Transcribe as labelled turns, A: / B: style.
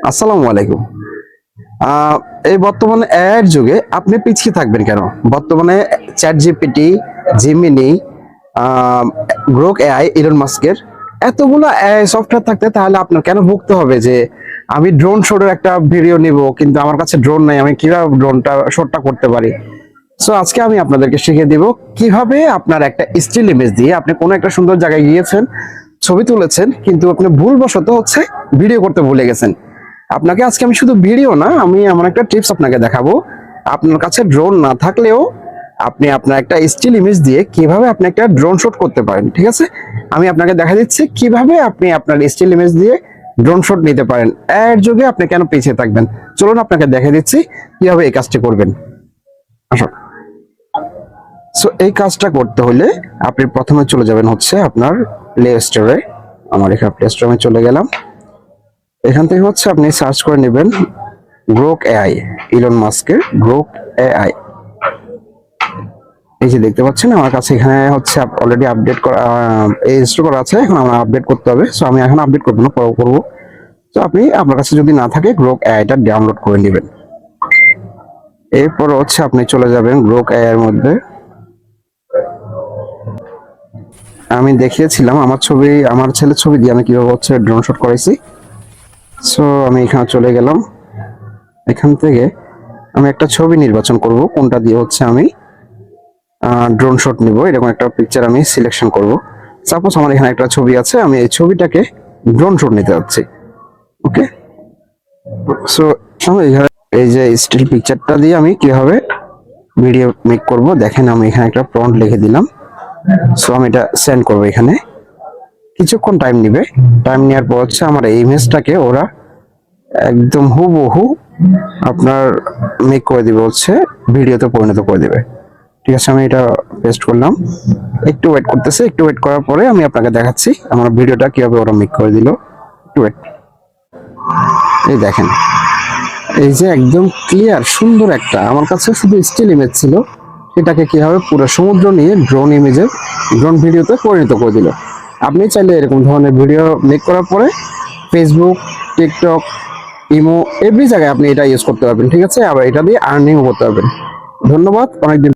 A: আসসালামু আলাইকুম। এই বর্তমানে এআই এর যুগে আপনি পিছিয়ে থাকবেন কেন? বর্তমানে chat GPT, Gemini, Grok AI, Elon মাস্কের এতগুলো এআই সফটওয়্যার থাকতে তাহলে আপনার কেন ভুগতে হবে যে আমি ড্রোন শোটের একটা ভিডিও নিব কিন্তু আমার কাছে ড্রোন নাই, আমি কিভাবে ড্রোনটা শটটা করতে পারি? সো আজকে আমি আপনাদেরকে শিখিয়ে দিব কিভাবে আপনার একটা স্টিল ইমেজ দিয়ে আপনি কোনো একটা সুন্দর জায়গায় গিয়েছেন, ছবি তুলেছেন কিন্তু আপনি ভুলবশত ভিডিও করতে ভুলে গেছেন। আপনাকে আজকে আমি শুধু ভিডিও না, আমি এমন একটা টিপস আপনাকে দেখাবো। আপনার কাছে ড্রোন না থাকলেও আপনি আপনার একটা স্টিল ইমেজ দিয়ে কিভাবে আপনি একটা ড্রোন শুট করতে পারেন, ঠিক আছে? আমি আপনাকে দেখা দিচ্ছি কিভাবে আপনি আপনার স্টিল ইমেজ দিয়ে ড্রোন শুট নিতে পারেন। এর যুগে আপনি কেন পিছিয়ে থাকবেন? চলুন আপনাকে দেখা দিচ্ছি কিভাবে এই কাজটি করবেন। আসুন। সো এই কাজটা করতে হলে আপনি প্রথমে চলে যাবেন আপনার প্লে স্টোরে। আমার এখানে প্লে স্টোরে চলে গেলাম। এখান থেকে আপনি সার্চ করে নেবেন গ্রোক এআই, ইলন মাস্কের গ্রোক এআই। এই যে দেখতে পাচ্ছেন আমার কাছে এখানে অলরেডি আপডেট করা ইনস্টল করা আছে। এখন আমার আপডেট করতে হবে। সো আমি এখন আপডেট করব না, পরে করব। তো আপনি আপনার কাছে যদি না থাকে গ্রোক এআইটা ডাউনলোড করে নেবেন। এরপর আপনি চলে যাবেন গ্রোক এআই এর মধ্যে। আমি দেখিয়েছিলাম আমার ছেলের ছবি দিয়ে আমি কিভাবে ড্রোন শট করাইছি। সো আমি এখানে চলে গেলাম। এখান থেকে আমি একটা ছবি নির্বাচন করব কোনটা দিয়ে আমি ড্রোন শট নিব। এরকম একটা পিকচার আমি সিলেকশন করব। সাপোজ আমার এখানে একটা ছবি আছে, আমি এই ছবিটাকে ড্রোন শট নিতে যাচ্ছি। ওকে, সো এই যে স্টিল পিকচারটা দিয়ে আমি কিভাবে ভিডিও মেক করব দেখেন। আমি এখানে একটা প্রম্পট লিখে দিলাম। সো আমি এটা সেন্ড করব। এখানে কিছুক্ষণ টাইম নেবে। টাইম নেওয়ার পর আমার এই ইমেজটাকে ওরা একদম হুবহু আপনার মেক করে দিবে, ভিডিওতে পরিণত করে দিবে। ঠিক আছে, আমি এটা পেস্ট করলাম। একটু ওয়েট করতেছে। একটু ওয়েট করার পরে আমি আপনাকে দেখাচ্ছি আমার ভিডিওটা কিভাবে ওরা মেক করে দিল। একটু ওয়েট। এই দেখেন, এই যে একদম ক্লিয়ার সুন্দর একটা, আমার কাছে শুধু স্টিল ইমেজ ছিল, সেটাকে কিভাবে পুরো সমুদ্র নিয়ে ড্রোন ভিডিওতে পরিণত করে দিল। আপনি চাইলে এরকম ধরনের ভিডিও মেক করার পরে ফেসবুক, টিকটক, ইমো এভরি জায়গায় আপনি এটা ইউজ করতে পারবেন। ঠিক আছে, আবার এটা দিয়ে আর্নিংও করতে পারবেন। ধন্যবাদ। অনেকদিন